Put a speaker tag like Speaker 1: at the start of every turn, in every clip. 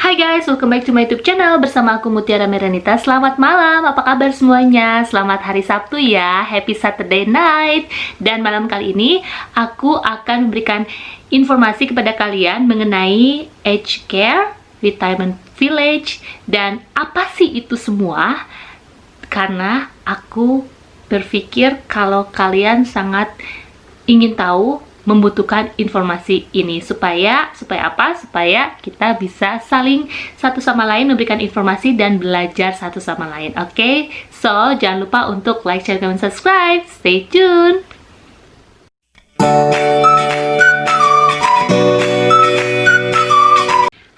Speaker 1: Hai guys, welcome back to my YouTube channel. Bersama aku Mutiara Meranita. Selamat malam, apa kabar semuanya? Selamat hari Sabtu ya, happy Saturday night. Dan malam kali ini aku akan memberikan informasi kepada kalian mengenai aged care, retirement village, dan apa sih itu semua. Karena aku berpikir kalau kalian sangat ingin tahu, membutuhkan informasi ini supaya apa? Supaya kita bisa saling satu sama lain memberikan informasi dan belajar satu sama lain. Oke? So, jangan lupa untuk like, share, comment, subscribe. Stay tune.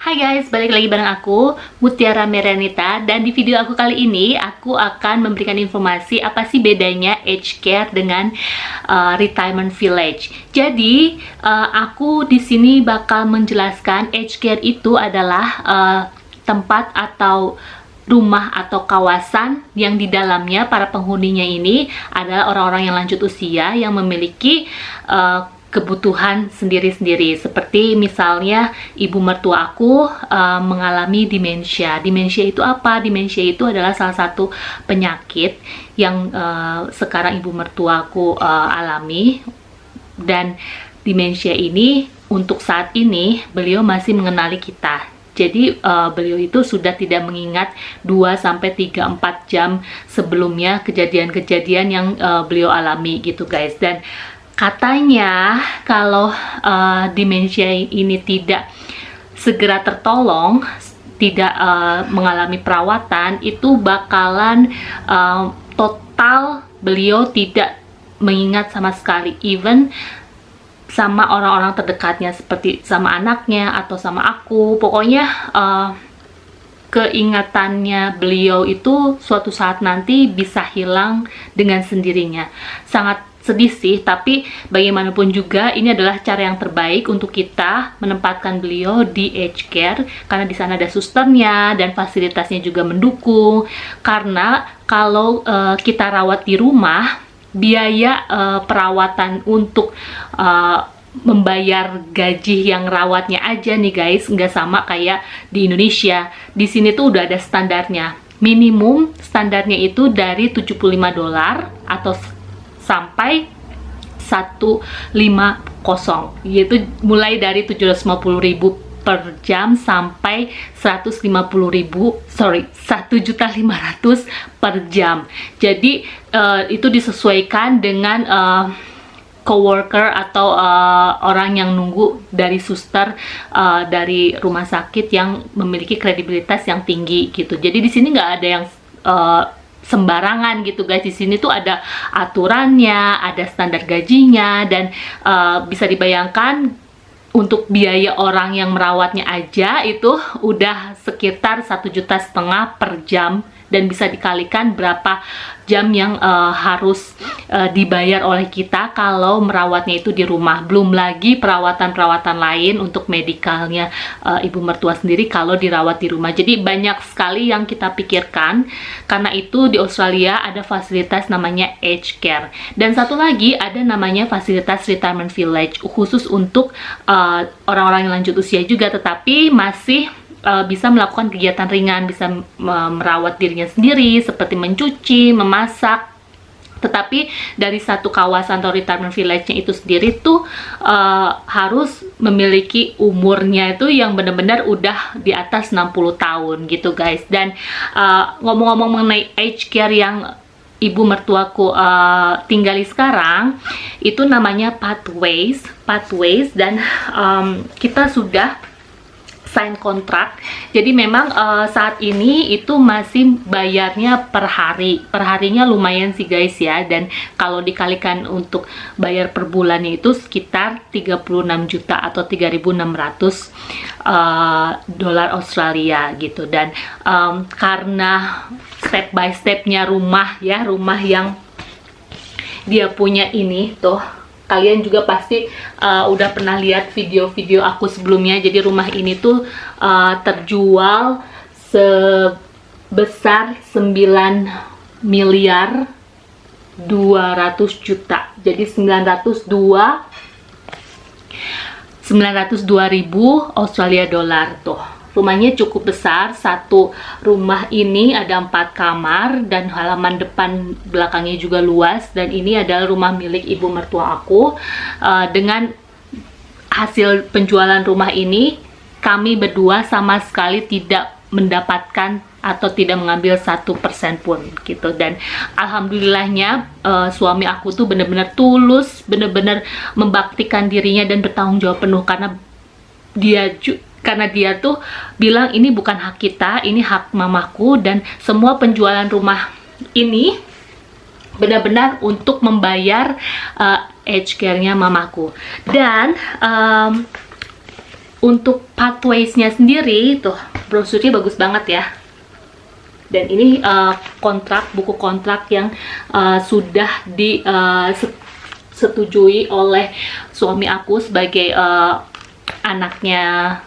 Speaker 1: Hai guys, balik lagi bareng aku Mutiara Meranita, dan di video aku kali ini aku akan memberikan informasi apa sih bedanya aged care dengan retirement village. Jadi aku di sini bakal menjelaskan aged care itu adalah tempat atau rumah atau kawasan yang di dalamnya para penghuninya ini adalah orang-orang yang lanjut usia yang memiliki kebutuhan sendiri-sendiri. Seperti misalnya ibu mertua aku mengalami demensia. Demensia itu apa? Demensia itu adalah salah satu penyakit yang sekarang ibu mertua aku alami. Dan demensia ini untuk saat ini beliau masih mengenali kita. Jadi beliau itu sudah tidak mengingat 2-3-4 jam sebelumnya kejadian-kejadian yang beliau alami gitu guys. Dan katanya kalau demensia ini tidak segera tertolong, tidak mengalami perawatan, itu bakalan total beliau tidak mengingat sama sekali, even sama orang-orang terdekatnya seperti sama anaknya atau sama aku. Pokoknya keingatannya beliau itu suatu saat nanti bisa hilang dengan sendirinya. Sangat sedih sih, tapi bagaimanapun juga ini adalah cara yang terbaik untuk kita menempatkan beliau di aged care, karena di sana ada susternya dan fasilitasnya juga mendukung. Karena kalau kita rawat di rumah, biaya perawatan untuk membayar gaji yang rawatnya aja nih guys, nggak sama kayak di Indonesia. Di sini tuh udah ada standarnya. Minimum standarnya itu dari $75 atau sampai 150, yaitu mulai dari 750.000 per jam sampai 1.500.000 per jam. Jadi itu disesuaikan dengan coworker atau orang yang nunggu dari suster dari rumah sakit yang memiliki kredibilitas yang tinggi gitu. Jadi di sini nggak ada yang sembarangan gitu guys. Di sini tuh ada aturannya, ada standar gajinya, dan bisa dibayangkan untuk biaya orang yang merawatnya aja itu udah sekitar 1,5 juta per jam, dan bisa dikalikan berapa jam yang harus dibayar oleh kita kalau merawatnya itu di rumah. Belum lagi perawatan-perawatan lain untuk medikalnya ibu mertua sendiri kalau dirawat di rumah. Jadi banyak sekali yang kita pikirkan. Karena itu di Australia ada fasilitas namanya aged care. Dan satu lagi ada namanya fasilitas retirement village, khusus untuk orang-orang yang lanjut usia juga, tetapi masih bisa melakukan kegiatan ringan, bisa merawat dirinya sendiri seperti mencuci, memasak. Tetapi dari satu kawasan atau retirement village-nya itu sendiri tuh harus memiliki umurnya itu yang benar-benar udah di atas 60 tahun gitu guys. Dan ngomong-ngomong mengenai aged care yang ibu mertuaku tinggali sekarang, itu namanya Pathways, dan kita sudah sign kontrak. Jadi memang saat ini itu masih bayarnya per hari. Per harinya lumayan sih guys ya. Dan kalau dikalikan untuk bayar per bulannya itu sekitar 36 juta atau 3.600 dolar Australia gitu. Dan karena step by stepnya rumah ya, rumah yang dia punya ini tuh, kalian juga pasti udah pernah lihat video-video aku sebelumnya. Jadi rumah ini tuh terjual sebesar 9.200.000.000. Jadi 902.000 Australia dolar tuh. rumahnya cukup besar. Satu rumah ini ada 4 kamar dan halaman depan belakangnya juga luas, dan ini adalah rumah milik ibu mertua aku. Dengan hasil penjualan rumah ini, kami berdua sama sekali tidak mendapatkan atau tidak mengambil 1% pun gitu. Dan alhamdulillahnya suami aku tuh bener-bener tulus, bener-bener membaktikan dirinya dan bertanggung jawab penuh, karena dia tuh bilang ini bukan hak kita, ini hak mamaku, dan semua penjualan rumah ini benar-benar untuk membayar aged care-nya mamaku. Dan untuk pathways-nya sendiri tuh brosurnya bagus banget ya. Dan ini buku kontrak yang sudah disetujui oleh suami aku sebagai anaknya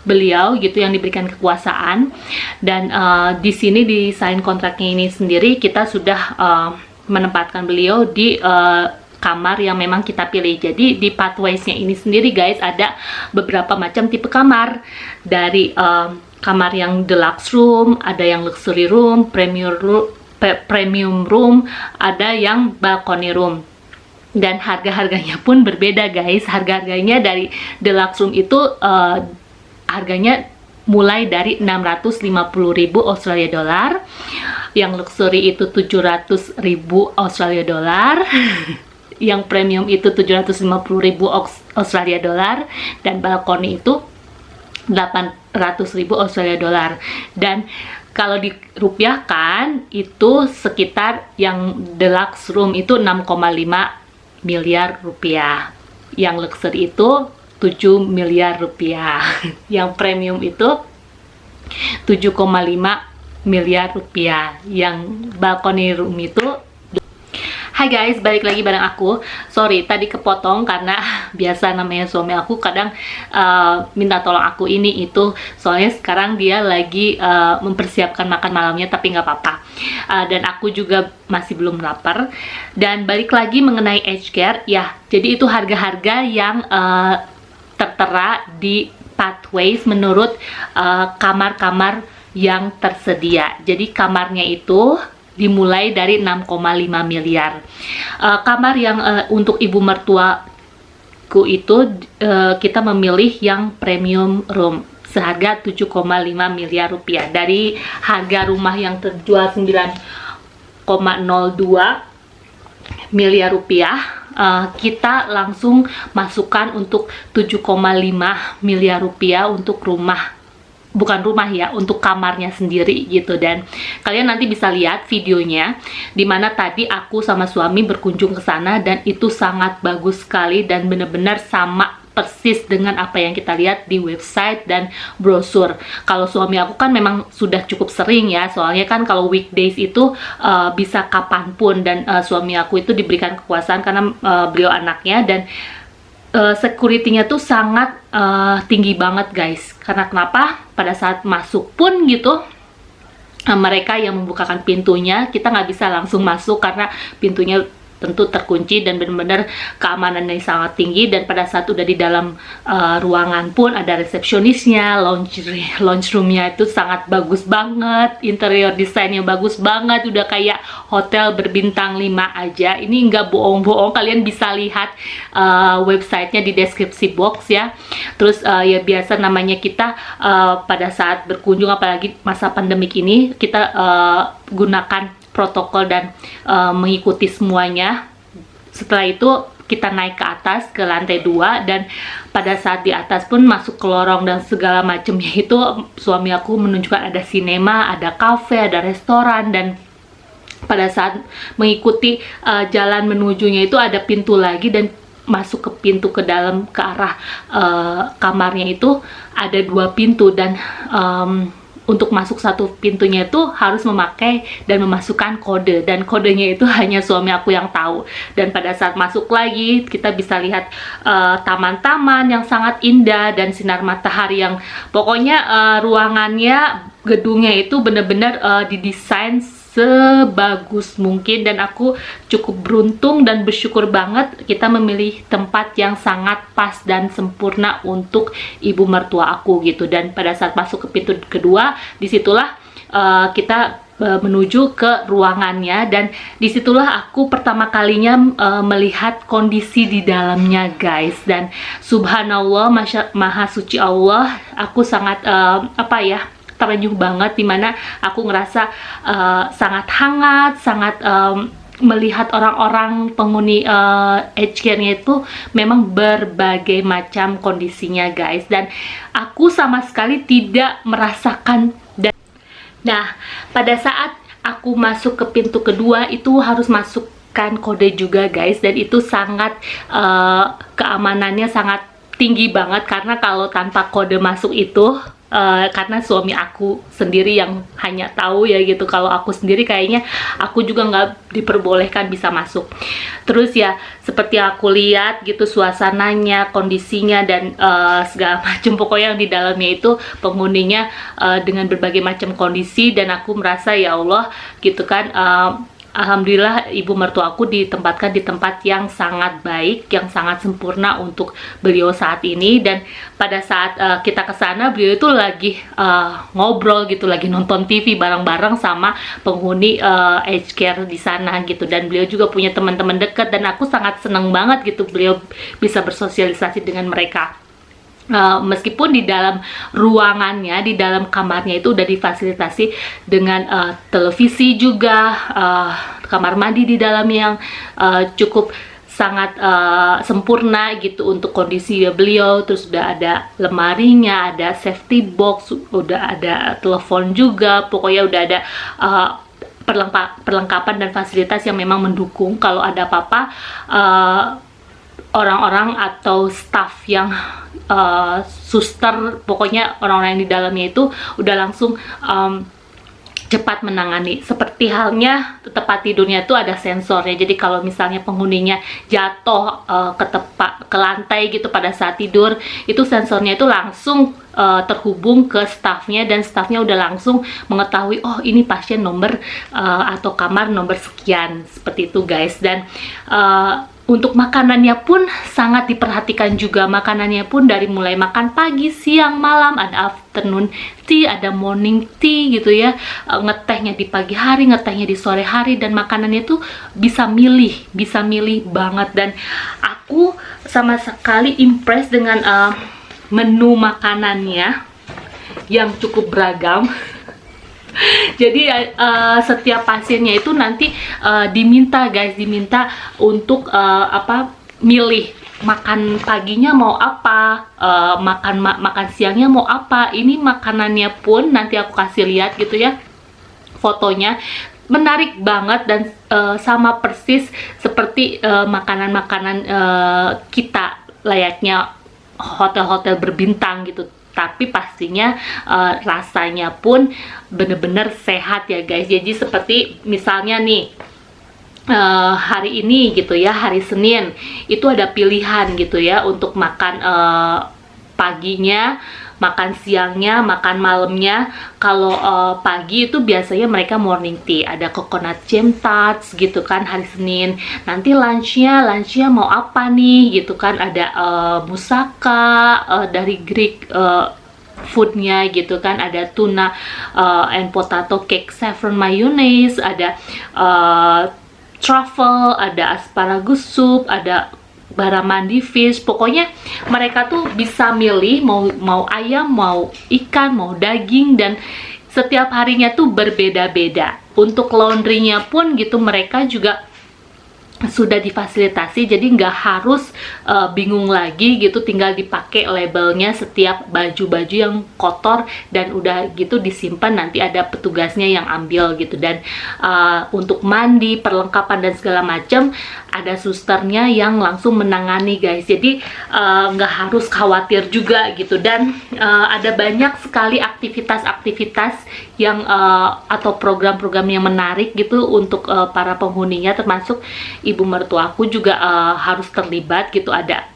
Speaker 1: beliau gitu, yang diberikan kekuasaan. Dan di sini di sign kontraknya ini sendiri kita sudah menempatkan beliau di kamar yang memang kita pilih. Jadi di pathways-nya ini sendiri guys, ada beberapa macam tipe kamar. Dari kamar yang deluxe room, ada yang luxury room, premium room, ada yang balcony room. Dan harga-harganya pun berbeda guys. Harga-harganya dari deluxe room itu harganya mulai dari 650.000 Australia dollar, yang luxury itu 700.000 Australia dollar, yang premium itu 750.000 Australia dollar, dan balkoni itu 800.000 Australia dollar. Dan kalau dirupiahkan itu sekitar yang deluxe room itu 6,5 miliar rupiah, yang luxury itu 7 miliar rupiah, yang premium itu 7,5 miliar rupiah, yang balcony room itu. Hai guys, balik lagi bareng aku. Sorry, tadi kepotong karena biasa namanya suami aku kadang minta tolong aku ini itu. Soalnya sekarang dia lagi mempersiapkan makan malamnya, tapi nggak apa-apa. Dan aku juga masih belum lapar. Dan balik lagi mengenai aged care, ya. Jadi itu harga-harga yang tertera di pathways menurut kamar-kamar yang tersedia. Jadi kamarnya itu dimulai dari 6,5 miliar. Kamar yang untuk ibu mertuaku itu kita memilih yang premium room seharga 7,5 miliar rupiah. Dari harga rumah yang terjual 9,02 miliar rupiah, kita langsung masukkan untuk 7,5 miliar rupiah untuk untuk kamarnya sendiri gitu. Dan kalian nanti bisa lihat videonya dimana tadi aku sama suami berkunjung ke sana, dan itu sangat bagus sekali dan benar-benar sama persis dengan apa yang kita lihat di website dan brosur. Kalau suami aku kan memang sudah cukup sering ya, soalnya kan kalau weekdays itu bisa kapanpun, dan suami aku itu diberikan kekuasaan karena beliau anaknya, dan security-nya tuh sangat tinggi banget guys. Karena kenapa? Pada saat masuk pun gitu, mereka yang membukakan pintunya, kita nggak bisa langsung masuk karena pintunya tentu terkunci, dan benar-benar keamanannya sangat tinggi. Dan pada saat udah di dalam ruangan pun ada resepsionisnya, lounge roomnya itu sangat bagus banget, interior desainnya bagus banget, udah kayak hotel berbintang 5 aja. Ini nggak bohong-bohong, kalian bisa lihat websitenya di deskripsi box ya. Terus ya biasa namanya kita pada saat berkunjung, apalagi masa pandemik ini, kita gunakan protokol dan mengikuti semuanya. Setelah itu kita naik ke atas ke lantai 2, dan pada saat di atas pun masuk ke lorong dan segala macamnya itu suami aku menunjukkan ada sinema, ada kafe, ada restoran. Dan pada saat mengikuti jalan menujunya itu ada pintu lagi, dan masuk ke pintu ke dalam ke arah kamarnya itu ada 2 pintu. Dan untuk masuk satu pintunya itu harus memakai dan memasukkan kode, dan kodenya itu hanya suami aku yang tahu. Dan pada saat masuk lagi kita bisa lihat taman-taman yang sangat indah dan sinar matahari yang pokoknya ruangannya, gedungnya itu benar-benar didesain sebagus mungkin, dan aku cukup beruntung dan bersyukur banget kita memilih tempat yang sangat pas dan sempurna untuk ibu mertua aku gitu. Dan pada saat masuk ke pintu kedua, disitulah kita menuju ke ruangannya, dan disitulah aku pertama kalinya melihat kondisi di dalamnya guys. Dan subhanallah, maha suci Allah, aku sangat terenyuh banget, dimana aku ngerasa sangat hangat, sangat melihat orang-orang penghuni aged care-nya itu memang berbagai macam kondisinya guys, dan aku sama sekali tidak merasakan. Nah, pada saat aku masuk ke pintu kedua itu harus masukkan kode juga guys, dan itu sangat keamanannya sangat tinggi banget, karena kalau tanpa kode masuk itu karena suami aku sendiri yang hanya tahu ya gitu, kalau aku sendiri kayaknya aku juga nggak diperbolehkan bisa masuk. Terus ya seperti aku lihat gitu suasananya, kondisinya, dan segala macam, pokoknya yang di dalamnya itu penghuninya dengan berbagai macam kondisi, dan aku merasa ya Allah gitu kan, alhamdulillah ibu mertua aku ditempatkan di tempat yang sangat baik, yang sangat sempurna untuk beliau saat ini. Dan pada saat kita ke sana, beliau itu lagi ngobrol gitu, lagi nonton TV bareng-bareng sama penghuni aged care di sana gitu. Dan beliau juga punya teman-teman dekat, dan aku sangat senang banget gitu beliau bisa bersosialisasi dengan mereka. Meskipun di dalam ruangannya, di dalam kamarnya itu udah difasilitasi dengan televisi juga, kamar mandi di dalamnya yang cukup sangat sempurna gitu untuk kondisi beliau. Terus udah ada lemarinya, ada safety box, udah ada telepon juga, pokoknya udah ada perlengkapan dan fasilitas yang memang mendukung kalau ada apa-apa. Orang-orang atau staff yang suster, pokoknya orang-orang yang di dalamnya itu udah langsung cepat menangani. Seperti halnya tempat tidurnya itu ada sensornya, jadi kalau misalnya penghuninya jatuh ke lantai gitu pada saat tidur, itu sensornya itu langsung terhubung ke staffnya, dan staffnya udah langsung mengetahui oh ini pasien nomor atau kamar nomor sekian, seperti itu guys. Dan untuk makanannya pun sangat diperhatikan juga. Makanannya pun dari mulai makan pagi, siang, malam, ada afternoon tea, ada morning tea gitu ya. Ngetehnya di pagi hari, ngetehnya di sore hari, dan makanannya tuh bisa milih banget. Dan aku sama sekali impress dengan menu makanannya yang cukup beragam. Jadi setiap pasiennya itu nanti diminta untuk milih makan paginya mau apa, makan siangnya mau apa. Ini makanannya pun nanti aku kasih lihat gitu ya fotonya, menarik banget, dan sama persis seperti makanan-makanan kita layaknya hotel-hotel berbintang gitu. Tapi pastinya rasanya pun bener-bener sehat ya guys. Jadi seperti misalnya nih hari ini gitu ya, hari Senin itu ada pilihan gitu ya untuk makan paginya, makan siangnya, makan malamnya. Kalau pagi itu biasanya mereka morning tea, ada coconut jam tarts gitu kan hari Senin. Nanti lunchnya mau apa nih gitu kan, ada moussaka dari Greek foodnya gitu kan, ada tuna and potato cake saffron mayonnaise, ada truffle, ada asparagus soup, ada barramundi fish. Pokoknya mereka tuh bisa milih mau ayam, mau ikan, mau daging, dan setiap harinya tuh berbeda-beda. Untuk laundrynya pun gitu mereka juga sudah difasilitasi, jadi nggak harus bingung lagi gitu, tinggal dipakai labelnya setiap baju-baju yang kotor, dan udah gitu disimpan, nanti ada petugasnya yang ambil gitu. Dan untuk mandi, perlengkapan dan segala macam ada susternya yang langsung menangani guys, jadi nggak harus khawatir juga gitu. Dan ada banyak sekali aktivitas-aktivitas yang atau program-program yang menarik gitu untuk para penghuninya, termasuk ibu mertuaku juga harus terlibat gitu. Ada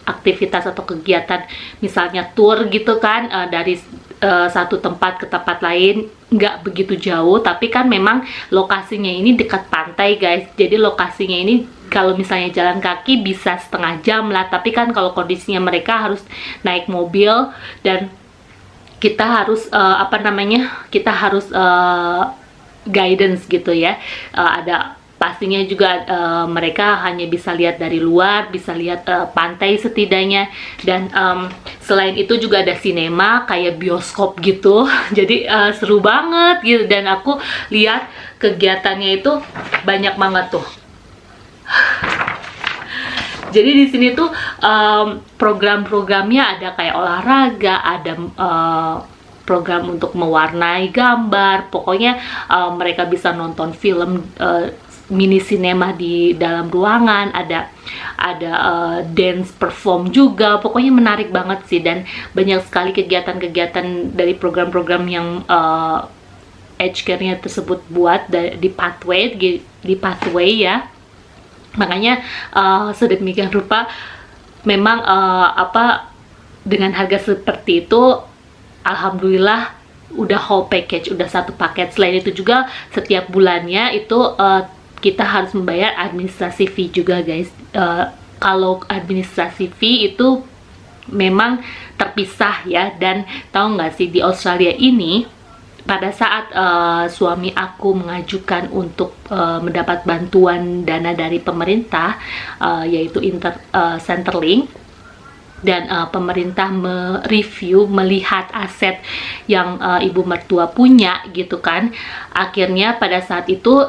Speaker 1: aktivitas atau kegiatan misalnya tour gitu kan, dari satu tempat ke tempat lain nggak begitu jauh, tapi kan memang lokasinya ini dekat pantai guys. Jadi lokasinya ini kalau misalnya jalan kaki bisa setengah jam lah, tapi kan kalau kondisinya mereka harus naik mobil dan kita harus kita harus guidance gitu ya. Ada pastinya juga mereka hanya bisa lihat dari luar, bisa lihat pantai setidaknya, dan selain itu juga ada sinema kayak bioskop gitu. Jadi seru banget gitu, dan aku lihat kegiatannya itu banyak banget tuh. Jadi di sini tuh program-programnya ada kayak olahraga, ada program untuk mewarnai gambar, pokoknya mereka bisa nonton film mini sinema di dalam ruangan, ada dance perform juga, pokoknya menarik banget sih. Dan banyak sekali kegiatan-kegiatan dari program-program yang aged care-nya tersebut buat di pathway ya. Makanya sedemikian rupa memang dengan harga seperti itu, alhamdulillah udah whole package, udah satu paket. Selain itu juga setiap bulannya itu kita harus membayar administrasi fee juga guys. Kalau administrasi fee itu memang terpisah ya. Dan tahu nggak sih, di Australia ini pada saat suami aku mengajukan untuk mendapat bantuan dana dari pemerintah, yaitu Centrelink, dan pemerintah mereview, melihat aset yang ibu mertua punya gitu kan. Akhirnya pada saat itu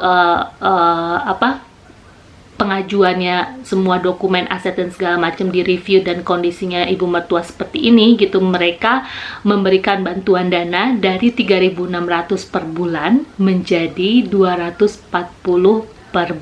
Speaker 1: pengajuannya, semua dokumen aset dan segala macam direview dan kondisinya ibu mertua seperti ini gitu, mereka memberikan bantuan dana dari 3.600 per bulan menjadi 240 per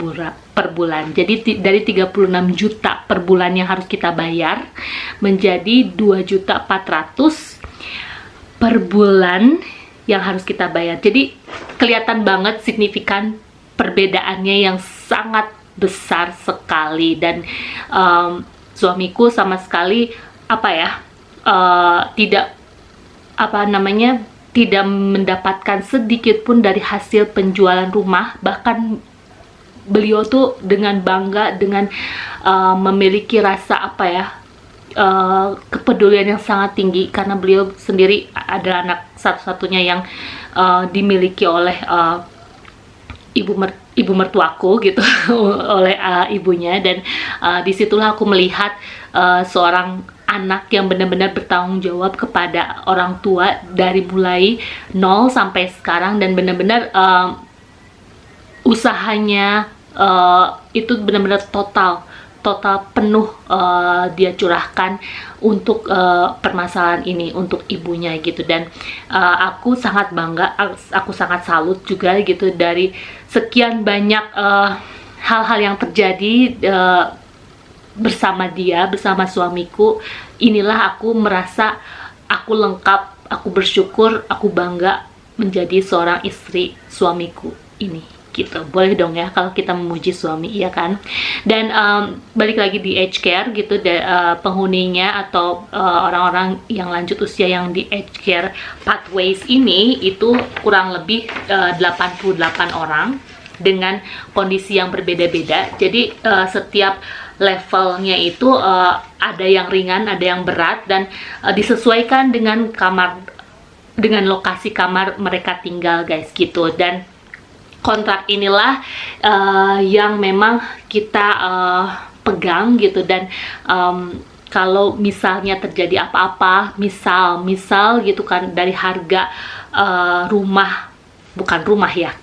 Speaker 1: bulan. Jadi dari 36 juta per bulan yang harus kita bayar menjadi 2.400.000 per bulan yang harus kita bayar. Jadi kelihatan banget signifikan perbedaannya yang sangat besar sekali. Dan suamiku sama sekali tidak mendapatkan sedikit pun dari hasil penjualan rumah. Bahkan beliau tuh dengan bangga, dengan memiliki rasa kepedulian yang sangat tinggi, karena beliau sendiri adalah anak satu-satunya yang dimiliki oleh ibu mertuaku gitu, oleh ibunya. Dan disitulah aku melihat seorang anak yang benar-benar bertanggung jawab kepada orang tua dari mulai nol sampai sekarang, dan benar-benar usahanya itu benar-benar total penuh dia curahkan untuk permasalahan ini, untuk ibunya gitu. Dan aku sangat bangga, aku sangat salut juga gitu, dari sekian banyak hal-hal yang terjadi bersama dia, bersama suamiku. Inilah aku merasa aku lengkap, aku bersyukur, aku bangga menjadi seorang istri suamiku ini gitu. Boleh dong ya kalau kita memuji suami, iya kan? Dan balik lagi di aged care gitu, penghuninya atau orang-orang yang lanjut usia yang di aged care pathways ini itu kurang lebih 88 orang dengan kondisi yang berbeda-beda. Jadi setiap levelnya itu ada yang ringan, ada yang berat, dan disesuaikan dengan lokasi kamar mereka tinggal guys gitu. Dan kontrak inilah yang memang kita pegang gitu. Dan kalau misalnya terjadi apa-apa, misal gitu kan, dari harga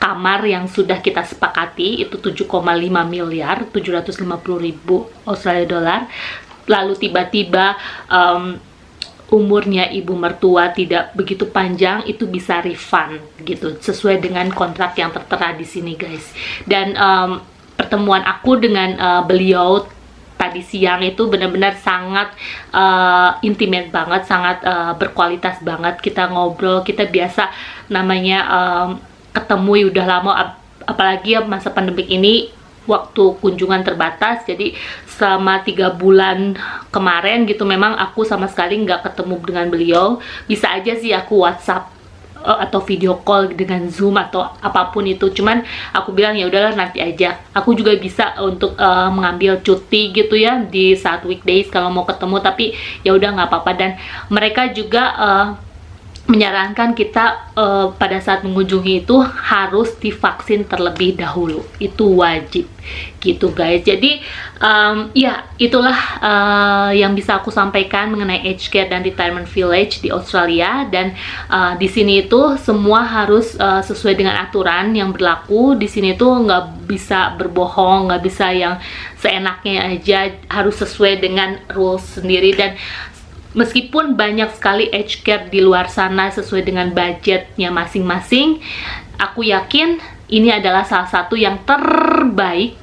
Speaker 1: kamar yang sudah kita sepakati itu 7,5 miliar 750.000 Australia dollar, lalu tiba-tiba umurnya ibu mertua tidak begitu panjang, itu bisa refund gitu, sesuai dengan kontrak yang tertera di sini guys. Dan pertemuan aku dengan beliau tadi siang itu benar-benar sangat intimate banget, sangat berkualitas banget. Kita ngobrol, kita biasa namanya ketemu udah lama, apalagi ya masa pandemik ini waktu kunjungan terbatas, jadi selama 3 bulan kemarin gitu memang aku sama sekali nggak ketemu dengan beliau. Bisa aja sih aku WhatsApp atau video call dengan Zoom atau apapun itu, cuman aku bilang ya udahlah nanti aja. Aku juga bisa untuk mengambil cuti gitu ya di saat weekdays kalau mau ketemu, tapi ya udah nggak apa-apa. Dan mereka juga menyarankan kita pada saat mengunjungi itu harus divaksin terlebih dahulu, itu wajib gitu guys. Jadi ya itulah yang bisa aku sampaikan mengenai aged care dan retirement village di Australia. Dan di sini itu semua harus sesuai dengan aturan yang berlaku. Di sini tuh nggak bisa berbohong, nggak bisa yang seenaknya aja, harus sesuai dengan rules sendiri. Dan meskipun banyak sekali aged care di luar sana sesuai dengan budgetnya masing-masing, aku yakin ini adalah salah satu yang terbaik,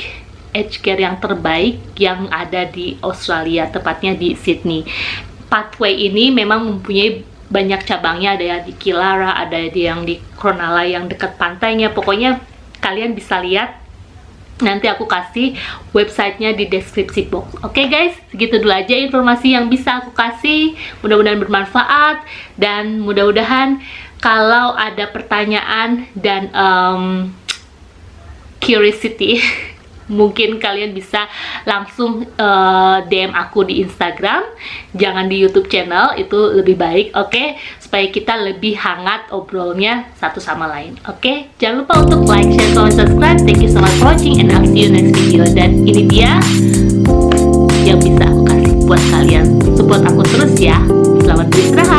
Speaker 1: aged care yang terbaik yang ada di Australia, tepatnya di Sydney. Pathway ini memang mempunyai banyak cabangnya, ada yang di Killara, ada yang di Cronulla yang dekat pantainya. Pokoknya kalian bisa lihat, nanti aku kasih websitenya di deskripsi box. Oke guys, segitu dulu aja informasi yang bisa aku kasih. Mudah-mudahan bermanfaat, dan mudah-mudahan kalau ada pertanyaan dan curiosity mungkin kalian bisa langsung DM aku di Instagram, jangan di YouTube channel, itu lebih baik, oke? Supaya kita lebih hangat obrolnya satu sama lain, oke? Jangan lupa untuk like, share, comment, subscribe. Thank you so much for watching, and I'll see you next video. Dan ini dia yang bisa aku kasih buat kalian, support aku terus ya. Selamat beristirahat.